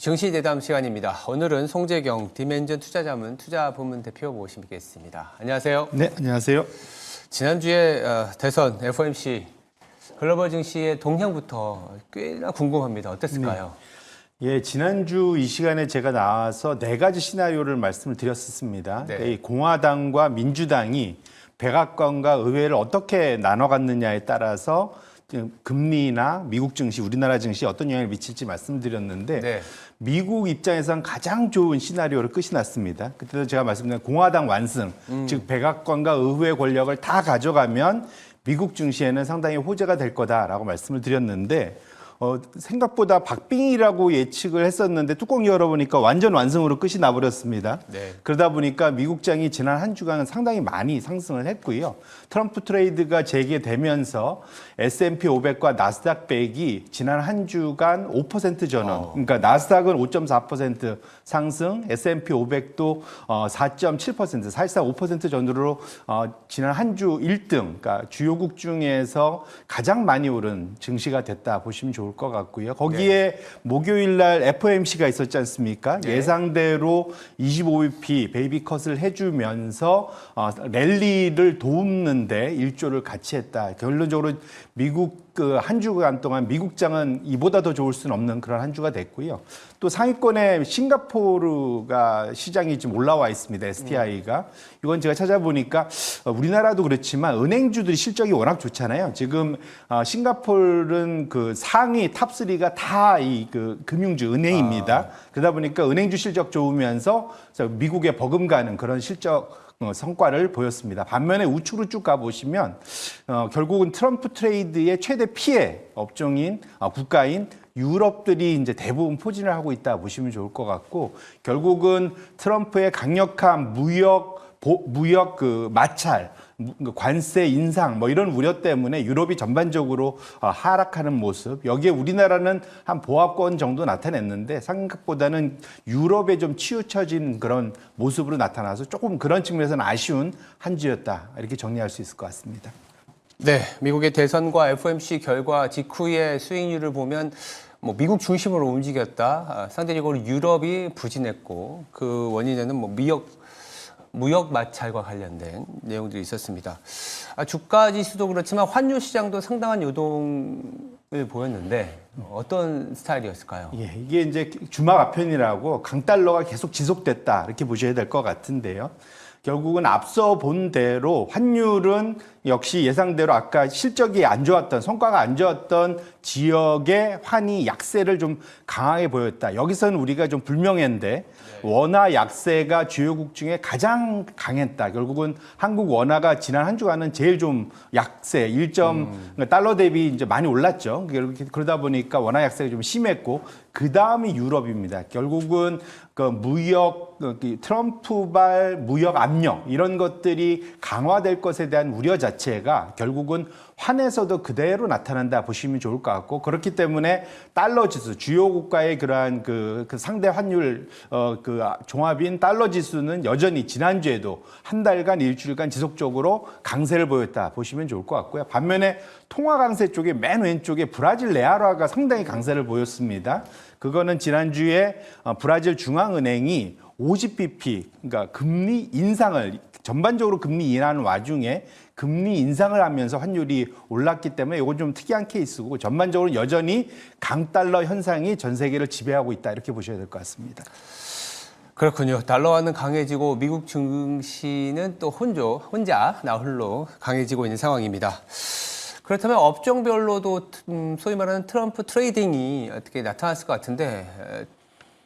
증시 대담 시간입니다. 오늘은 송재경 디멘전 투자자문 투자부문 대표 모시겠습니다. 안녕하세요. 네, 안녕하세요. 지난주에 대선 FOMC 글로벌 증시의 동향부터 꽤나 궁금합니다. 어땠을까요? 예, 지난주 이 시간에 제가 나와서 네 가지 시나리오를 말씀을 드렸었습니다. 네. 이 공화당과 민주당이 백악관과 의회를 어떻게 나눠갔느냐에 따라서 금리나 미국 증시, 우리나라 증시에 어떤 영향을 미칠지 말씀드렸는데 네. 미국 입장에선 가장 좋은 시나리오를 끝이 났습니다. 그때도 제가 말씀드린 공화당 완승, 즉 백악관과 의회 권력을 다 가져가면 미국 증시에는 상당히 호재가 될 거다라고 말씀을 드렸는데 생각보다 박빙이라고 예측을 했었는데 뚜껑 열어보니까 완전 완승으로 끝이 나버렸습니다. 네. 그러다 보니까 미국장이 지난 한 주간은 상당히 많이 상승을 했고요. 트럼프 트레이드가 재개되면서 S&P 500과 나스닥 100이 지난 한 주간 5% 전원, 그러니까 나스닥은 5.4% 상승, S&P 500도 4.7%, 사실상 5% 전후로 지난 한 주 1등, 그러니까 주요국 중에서 가장 많이 오른 증시가 됐다 보시면 좋을 것 같고요. 거기에 목요일 날 FOMC가 있었지 않습니까? 네. 예상대로 25bp 베이비 컷을 해주면서 랠리를 돕는데 일조를 같이 했다. 결론적으로 미국 한 주간 동안 미국장은 이보다 더 좋을 수는 없는 그런 한 주가 됐고요. 또 상위권에 싱가포르가 시장이 좀 올라와 있습니다. STI가. 이건 제가 찾아보니까 우리나라도 그렇지만 은행주들이 실적이 워낙 좋잖아요. 지금 싱가포르는 그 상위 탑3가 다 이 그 금융주 은행입니다. 그러다 보니까 은행주 실적 좋으면서 미국에 버금가는 그런 실적 성과를 보였습니다. 반면에 우측으로 쭉 가보시면 결국은 트럼프 트레이드의 최대 피해 업종인 국가인 유럽들이 이제 대부분 포진을 하고 있다 보시면 좋을 것 같고 결국은 트럼프의 강력한 무역 그 마찰, 관세 인상 뭐 이런 우려 때문에 유럽이 전반적으로 하락하는 모습. 여기에 우리나라는 한 보합권 정도 나타냈는데 생각보다는 유럽에 좀 치우쳐진 그런 모습으로 나타나서 조금 그런 측면에서는 아쉬운 한 주였다. 이렇게 정리할 수 있을 것 같습니다. 네, 미국의 대선과 FOMC 결과 직후의 수익률을 보면 미국 중심으로 움직였다. 상대적으로 유럽이 부진했고 그 원인에는 무역 마찰과 관련된 내용들이 있었습니다. 주가 지수도 그렇지만 환율 시장도 상당한 요동을 보였는데 어떤 스타일이었을까요? 예, 이게 이제 주막 아편이라고 강달러가 계속 지속됐다 이렇게 보셔야 될 것 같은데요. 결국은 앞서 본 대로 환율은 역시 예상대로 아까 실적이 안 좋았던 성과가 안 좋았던 지역의 환이 약세를 좀 강하게 보였다. 여기서는 우리가 좀 불명예인데 원화 약세가 주요국 중에 가장 강했다. 결국은 한국 원화가 지난 한 주간은 제일 좀 약세 1.달러 대비 이제 많이 올랐죠. 그러다 보니까 원화 약세가 좀 심했고 그 다음이 유럽입니다. 결국은 그 트럼프발 무역 압력 이런 것들이 강화될 것에 대한 우려 자체가 결국은 환에서도 그대로 나타난다 보시면 좋을 것 같고 그렇기 때문에 달러 지수 주요 국가의 그러한 그 상대 환율 그 종합인 달러 지수는 여전히 지난주에도 한 달간 일주일간 지속적으로 강세를 보였다 보시면 좋을 것 같고요. 반면에 통화 강세 쪽에 맨 왼쪽에 브라질 레알화가 상당히 강세를 보였습니다. 그거는 지난주에 브라질 중앙은행이 50bp 그러니까 금리 인상을 전반적으로 금리 인하는 와중에 금리 인상을 하면서 환율이 올랐기 때문에 이건 좀 특이한 케이스고 전반적으로 여전히 강달러 현상이 전 세계를 지배하고 있다 이렇게 보셔야 될 것 같습니다. 그렇군요. 달러화는 강해지고 미국 증시는 또 혼자 나홀로 강해지고 있는 상황입니다. 그렇다면 업종별로도 소위 말하는 트럼프 트레이딩이 어떻게 나타났을 것 같은데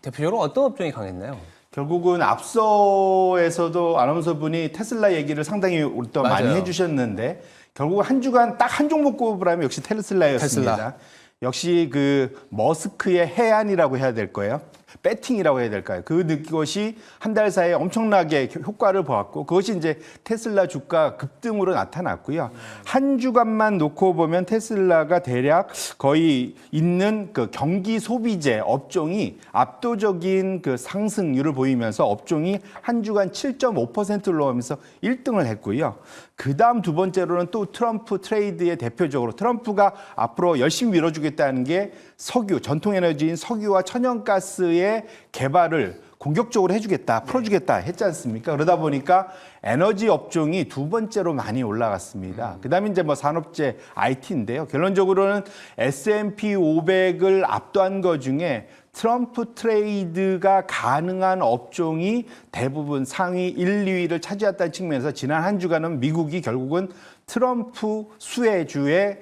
대표적으로 어떤 업종이 강했나요? 결국은 앞서에서도 아나운서분이 테슬라 얘기를 상당히 또 많이 해주셨는데 결국 한 주간 딱 한 종목 꼽으라면 역시 테슬라였습니다. 테슬라. 역시 그 머스크의 해안이라고 해야 될 거예요. 배팅이라고 해야 될까요? 그것이 한 달 사이에 엄청나게 효과를 보았고 그것이 이제 테슬라 주가 급등으로 나타났고요. 한 주간만 놓고 보면 테슬라가 대략 거의 있는 그 경기 소비재 업종이 압도적인 그 상승률을 보이면서 업종이 한 주간 7.5%를 넘으면서 1등을 했고요. 그 다음 두 번째로는 또 트럼프 트레이드의 대표적으로 트럼프가 앞으로 열심히 밀어주겠다는 게 석유, 전통 에너지인 석유와 천연가스의 정도의 개발을 공격적으로 해주겠다, 풀어주겠다 했지 않습니까? 그러다 보니까 에너지 업종이 두 번째로 많이 올라갔습니다. 그다음에 이제 뭐 산업재 IT인데요. 결론적으로는 S&P 500을 압도한 것 중에 트럼프 트레이드가 가능한 업종이 대부분 상위 1, 2위를 차지했다는 측면에서 지난 한 주간은 미국이 결국은 트럼프 수혜주의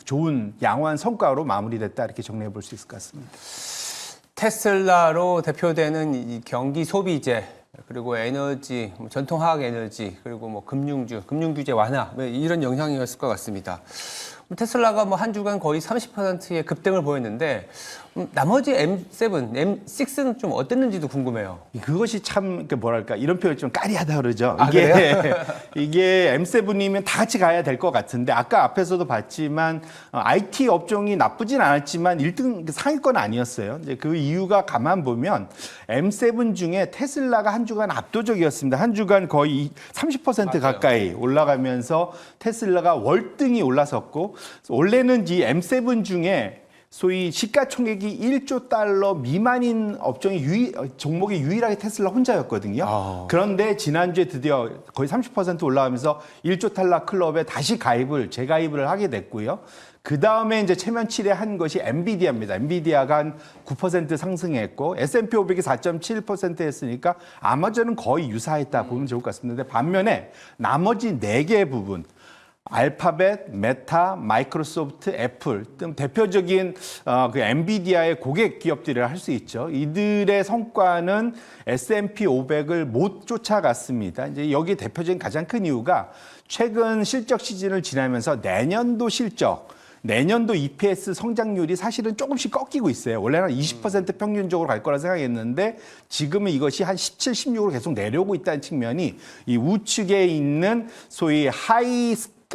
좋은 양호한 성과로 마무리됐다 이렇게 정리해 볼 수 있을 것 같습니다. 테슬라로 대표되는 이 경기 소비재 그리고 에너지, 전통화학 에너지 그리고 뭐 금융주, 금융 규제 완화 이런 영향이었을 것 같습니다. 테슬라가 뭐 한 주간 거의 30%의 급등을 보였는데 나머지 M7, M6는 좀 어땠는지도 궁금해요. 그것이 참 뭐랄까 이런 표현 좀 까리하다 그러죠. 아, 이게 M7이면 다 같이 가야 될 것 같은데 아까 앞에서도 봤지만 IT 업종이 나쁘진 않았지만 1등 상위권 아니었어요. 이제 그 이유가 가만 보면 M7 중에 테슬라가 한 주간 압도적이었습니다. 한 주간 거의 30% 맞아요. 가까이 올라가면서 테슬라가 월등히 올라섰고 원래는 이 M7 중에 소위 시가총액이 1조 달러 미만인 업종이 종목이 유일하게 테슬라 혼자였거든요. 그런데 지난주에 드디어 거의 30% 올라가면서 1조 달러 클럽에 다시 재가입을 하게 됐고요. 그 다음에 이제 체면 칠해한 것이 엔비디아입니다. 엔비디아가 한 9% 상승했고 S&P 500이 4.7% 했으니까 아마존은 거의 유사했다 보면 좋을 것 같습니다. 근데 반면에 나머지 4개 부분 알파벳, 메타, 마이크로소프트, 애플 등 대표적인 그 엔비디아의 고객 기업들이라 할 수 있죠. 이들의 성과는 S&P 500을 못 쫓아갔습니다. 이제 여기 대표적인 가장 큰 이유가 최근 실적 시즌을 지나면서 내년도 EPS 성장률이 사실은 조금씩 꺾이고 있어요. 원래는 20% 평균적으로 갈 거라 생각했는데 지금은 이것이 한 17, 16으로 계속 내려오고 있다는 측면이 이 우측에 있는 소위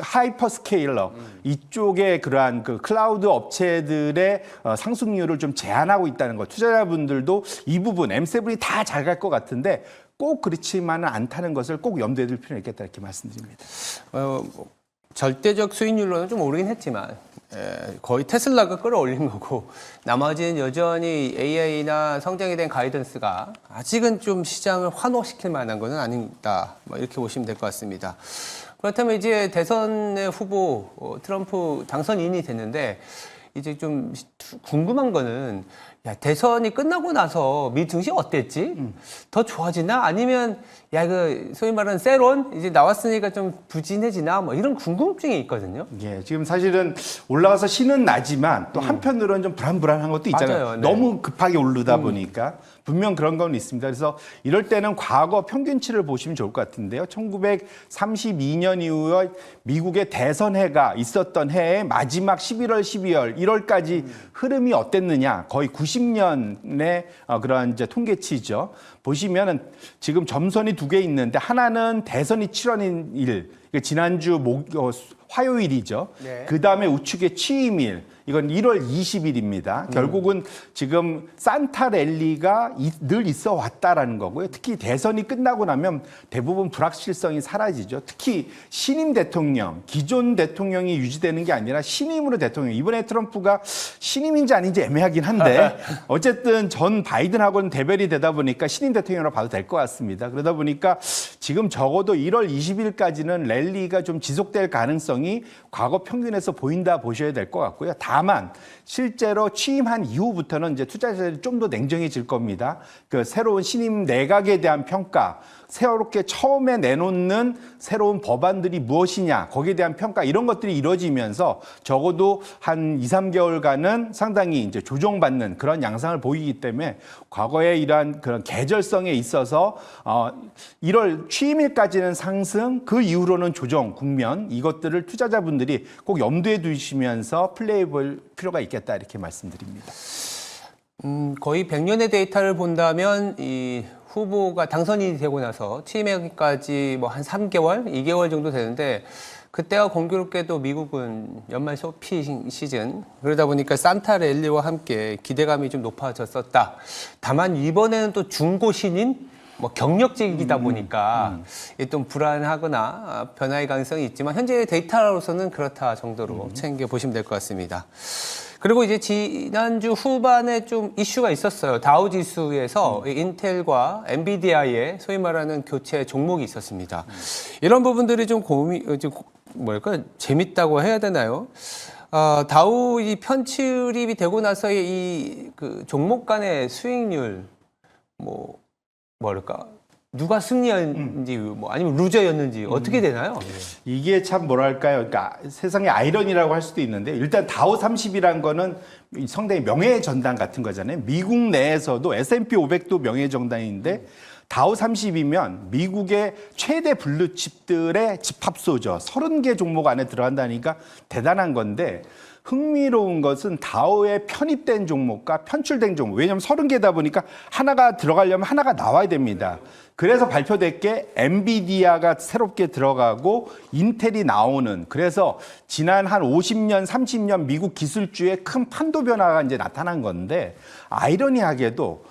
하이퍼스케일러 이쪽에 그러한 그 클라우드 업체들의 상승률을 좀 제한하고 있다는 것. 투자자분들도 이 부분 M7이 다 잘 갈 것 같은데 꼭 그렇지만은 않다는 것을 꼭 염두에 둘 필요는 있겠다 이렇게 말씀드립니다. 절대적 수익률로는 좀 오르긴 했지만 거의 테슬라가 끌어올린 거고 나머지는 여전히 AI나 성장에 대한 가이던스가 아직은 좀 시장을 환호시킬 만한 것은 아니다. 뭐 이렇게 보시면 될 것 같습니다. 그렇다면 이제 대선의 후보 트럼프 당선인이 됐는데 이제 좀 궁금한 거는 야, 대선이 끝나고 나서 미 증시 어땠지? 더 좋아지나? 아니면 야, 그 소위 말하는 세론 이제 나왔으니까 좀 부진해지나? 뭐 이런 궁금증이 있거든요. 예, 지금 사실은 올라가서 신은 나지만 또 한편으로는 좀 불안불안한 것도 있잖아요. 맞아요. 네. 너무 급하게 오르다 보니까 분명 그런 건 있습니다. 그래서 이럴 때는 과거 평균치를 보시면 좋을 것 같은데요. 1932년 이후에 미국의 대선해가 있었던 해의 마지막 11월, 12월, 1월까지 흐름이 어땠느냐. 거의 90년의 그러한 이제 통계치죠. 보시면은 지금 점선이 두 개 있는데 하나는 대선이 7월인 일, 지난주 화요일이죠. 네. 그 다음에 우측에 취임일, 이건 1월 20일입니다. 결국은 지금 산타 랠리가 늘 있어 왔다라는 거고요. 특히 대선이 끝나고 나면 대부분 불확실성이 사라지죠. 특히 신임 대통령, 기존 대통령이 유지되는 게 아니라 신임으로 대통령. 이번에 트럼프가 신임인지 아닌지 애매하긴 한데 어쨌든 전 바이든하고는 대별이 되다 보니까 신임 대통령으로 봐도 될 것 같습니다. 그러다 보니까 지금 적어도 1월 20일까지는 랠리가 좀 지속될 가능성이 과거 평균에서 보인다 보셔야 될 것 같고요. 다만 실제로 취임한 이후부터는 이제 투자자들이 좀 더 냉정해질 겁니다. 그 새로운 신임 내각에 대한 평가, 새롭게 처음에 내놓는 새로운 법안들이 무엇이냐, 거기에 대한 평가 이런 것들이 이루어지면서 적어도 한 2, 3개월간은 상당히 이제 조정받는 그런 양상을 보이기 때문에 과거에 이러한 그런 계절성에 있어서 1월 취임일까지는 상승, 그 이후로는 조정, 국면 이것들을 투자자분들이 꼭 염두에 두시면서 플레이해 볼 필요가 있겠다 이렇게 말씀드립니다. 거의 100년의 데이터를 본다면 이 후보가 당선이 되고 나서 취임하기까지 뭐 한 3개월, 2개월 정도 되는데 그때와 공교롭게도 미국은 연말 쇼핑 시즌 그러다 보니까 산타 랠리와 함께 기대감이 좀 높아졌었다. 다만 이번에는 또 중고 신인 뭐 경력직이다 보니까 좀 불안하거나 변화의 가능성이 있지만 현재 데이터로서는 그렇다 정도로 챙겨 보시면 될 것 같습니다. 그리고 이제 지난주 후반에 좀 이슈가 있었어요. 다우 지수에서 인텔과 엔비디아의 소위 말하는 교체 종목이 있었습니다. 이런 부분들이 좀 뭐랄까 재밌다고 해야 되나요? 다우 이 편출입이 되고 나서의 이 그 종목 간의 수익률 뭐랄까 누가 승리였는지 뭐 아니면 루저였는지 어떻게 되나요? 이게 참 뭐랄까요? 그러니까 세상의 아이러니라고 할 수도 있는데 일단 다우 30이란 거는 상당히 명예의 전당 같은 거잖아요. 미국 내에서도 S&P 500도 명예의 정당인데 다우 30이면 미국의 최대 블루칩들의 집합소죠. 30개 종목 안에 들어간다니까 대단한 건데 흥미로운 것은 다우에 편입된 종목과 편출된 종목. 왜냐하면 30개다 보니까 하나가 들어가려면 하나가 나와야 됩니다. 그래서 발표된 게 엔비디아가 새롭게 들어가고 인텔이 나오는, 그래서 지난 한 50년, 30년 미국 기술주의 큰 판도 변화가 이제 나타난 건데, 아이러니하게도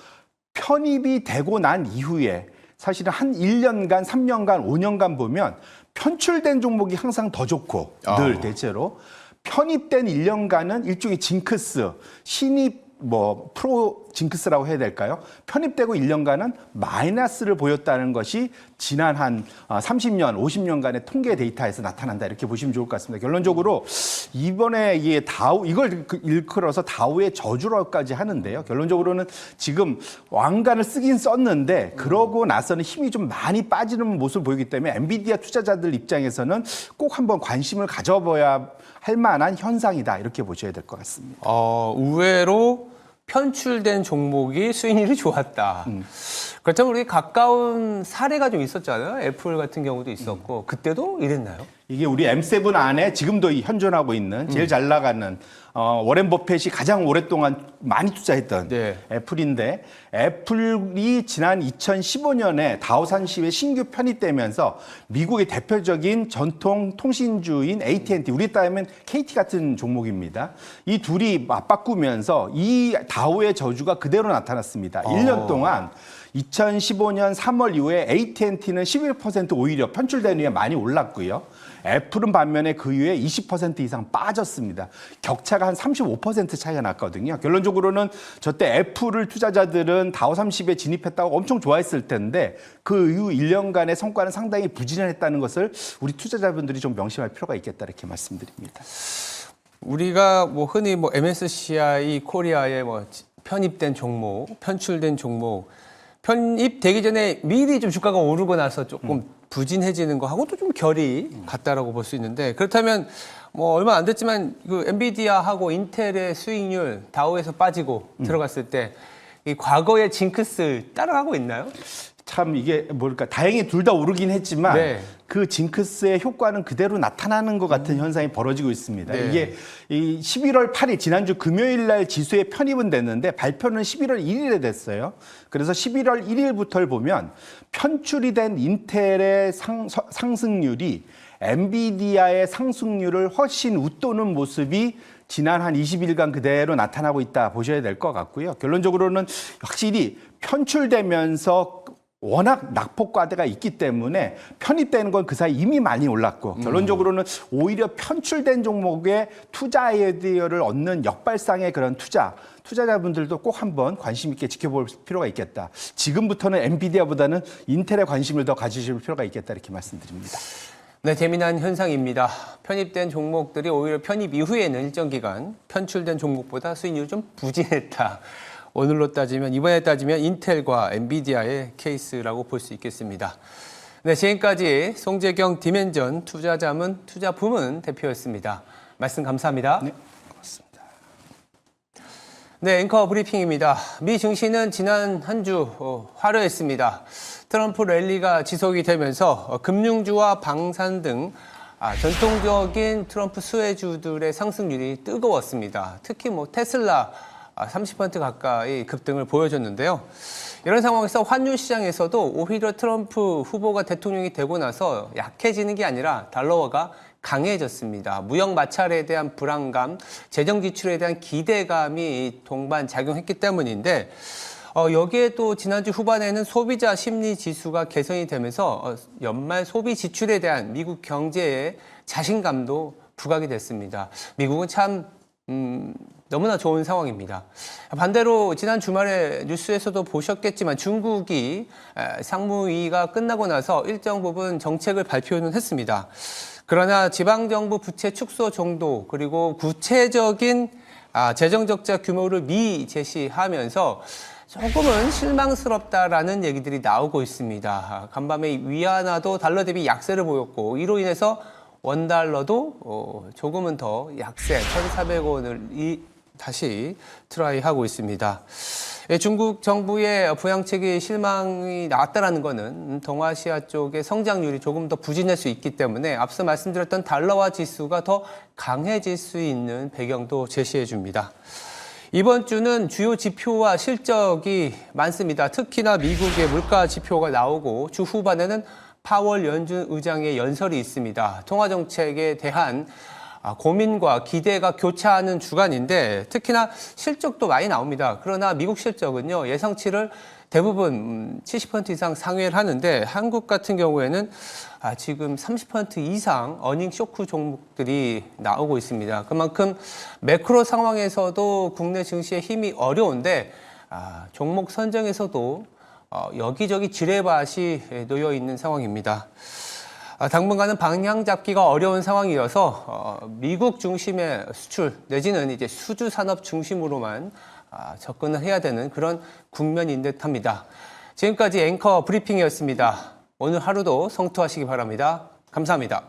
편입이 되고 난 이후에 사실은 한 1년간, 3년간, 5년간 보면 편출된 종목이 항상 더 좋고, 늘 대체로 편입된 1년간은 일종의 징크스, 신입 프로 징크스라고 해야 될까요? 편입되고 1년간은 마이너스를 보였다는 것이 지난 한 30년, 50년간의 통계 데이터에서 나타난다. 이렇게 보시면 좋을 것 같습니다. 결론적으로 이번에 이게 다우, 이걸 일컬어서 다우의 저주라고까지 하는데요. 결론적으로는 지금 왕관을 쓰긴 썼는데 그러고 나서는 힘이 좀 많이 빠지는 모습을 보이기 때문에 엔비디아 투자자들 입장에서는 꼭 한번 관심을 가져봐야 할 만한 현상이다. 이렇게 보셔야 될 것 같습니다. 의외로 편출된 종목이 수익률이 좋았다. 그렇다면 우리 가까운 사례가 좀 있었잖아요. 애플 같은 경우도 있었고 그때도 이랬나요? 이게 우리 M7 안에 지금도 현존하고 있는 제일 잘 나가는 워렌 버핏이 가장 오랫동안 많이 투자했던 네. 애플인데, 애플이 지난 2015년에 다우 30에 신규 편입되면서 미국의 대표적인 전통 통신주인 AT&T, 우리 따르면 KT 같은 종목입니다. 이 둘이 맞바꾸면서 이 다우의 저주가 그대로 나타났습니다. 1년 동안 2015년 3월 이후에 AT&T는 11% 오히려 편출된 후에 많이 올랐고요. 애플은 반면에 그 이후에 20% 이상 빠졌습니다. 격차가 한 35% 차이가 났거든요. 결론적으로는 저때 애플을 투자자들은 다우 30에 진입했다고 엄청 좋아했을 텐데 그 이후 1년간의 성과는 상당히 부진했다는 것을 우리 투자자분들이 좀 명심할 필요가 있겠다, 이렇게 말씀드립니다. 우리가 흔히 MSCI 코리아에 편입된 종목, 편출된 종목, 편입되기 전에 미리 좀 주가가 오르고 나서 조금 부진해지는 거하고도 좀 결이 같다라고 볼 수 있는데, 그렇다면 얼마 안 됐지만 그 엔비디아하고 인텔의 수익률 다우에서 빠지고 들어갔을 때 이 과거의 징크스 따라가고 있나요? 참 이게 다행히 둘 다 오르긴 했지만 네. 그 징크스의 효과는 그대로 나타나는 것 같은 현상이 벌어지고 있습니다. 네. 이게 이 11월 8일 지난주 금요일 날 지수에 편입은 됐는데 발표는 11월 1일에 됐어요. 그래서 11월 1일부터를 보면 편출이 된 인텔의 상승률이 엔비디아의 상승률을 훨씬 웃도는 모습이 지난 한 20일간 그대로 나타나고 있다 보셔야 될 것 같고요. 결론적으로는 확실히 편출되면서 워낙 낙폭과대가 있기 때문에 편입되는 건 그 사이 이미 많이 올랐고, 결론적으로는 오히려 편출된 종목에 투자 아이디어를 얻는 역발상의 그런 투자자분들도 꼭 한번 관심 있게 지켜볼 필요가 있겠다. 지금부터는 엔비디아보다는 인텔에 관심을 더 가지실 필요가 있겠다, 이렇게 말씀드립니다. 네, 재미난 현상입니다. 편입된 종목들이 오히려 편입 이후에는 일정 기간 편출된 종목보다 수익률이 좀 부진했다. 이번에 따지면 인텔과 엔비디아의 케이스라고 볼 수 있겠습니다. 네, 지금까지 송재경 디멘전 투자자문 투자부문 대표였습니다. 말씀 감사합니다. 네, 고맙습니다. 네, 앵커 브리핑입니다. 미 증시는 지난 한 주 화려했습니다. 트럼프 랠리가 지속이 되면서 금융주와 방산 등 전통적인 트럼프 수혜주들의 상승률이 뜨거웠습니다. 특히 테슬라 30% 가까이 급등을 보여줬는데요. 이런 상황에서 환율 시장에서도 오히려 트럼프 후보가 대통령이 되고 나서 약해지는 게 아니라 달러화가 강해졌습니다. 무역 마찰에 대한 불안감, 재정 지출에 대한 기대감이 동반 작용했기 때문인데, 여기에 또 지난주 후반에는 소비자 심리 지수가 개선이 되면서 연말 소비 지출에 대한 미국 경제의 자신감도 부각이 됐습니다. 미국은 참 너무나 좋은 상황입니다. 반대로 지난 주말에 뉴스에서도 보셨겠지만 중국이 상무위가 끝나고 나서 일정 부분 정책을 발표는 했습니다. 그러나 지방정부 부채 축소 정도 그리고 구체적인 재정 적자 규모를 미제시하면서 조금은 실망스럽다라는 얘기들이 나오고 있습니다. 간밤에 위안화도 달러 대비 약세를 보였고 이로 인해서 원달러도 조금은 더 약세 1,400원을 다시 트라이하고 있습니다. 중국 정부의 부양책이 실망이 나왔다는 것은 동아시아 쪽의 성장률이 조금 더 부진할 수 있기 때문에 앞서 말씀드렸던 달러화 지수가 더 강해질 수 있는 배경도 제시해 줍니다. 이번 주는 주요 지표와 실적이 많습니다. 특히나 미국의 물가 지표가 나오고 주 후반에는 파월 연준 의장의 연설이 있습니다. 통화정책에 대한 고민과 기대가 교차하는 주간인데 특히나 실적도 많이 나옵니다. 그러나 미국 실적은요, 예상치를 대부분 70% 이상 상회를 하는데 한국 같은 경우에는 지금 30% 이상 어닝 쇼크 종목들이 나오고 있습니다. 그만큼 매크로 상황에서도 국내 증시의 힘이 어려운데 종목 선정에서도 여기저기 지뢰밭이 놓여 있는 상황입니다. 당분간은 방향 잡기가 어려운 상황이어서 미국 중심의 수출 내지는 이제 수주 산업 중심으로만 접근을 해야 되는 그런 국면인 듯합니다. 지금까지 앵커 브리핑이었습니다. 오늘 하루도 성투하시기 바랍니다. 감사합니다.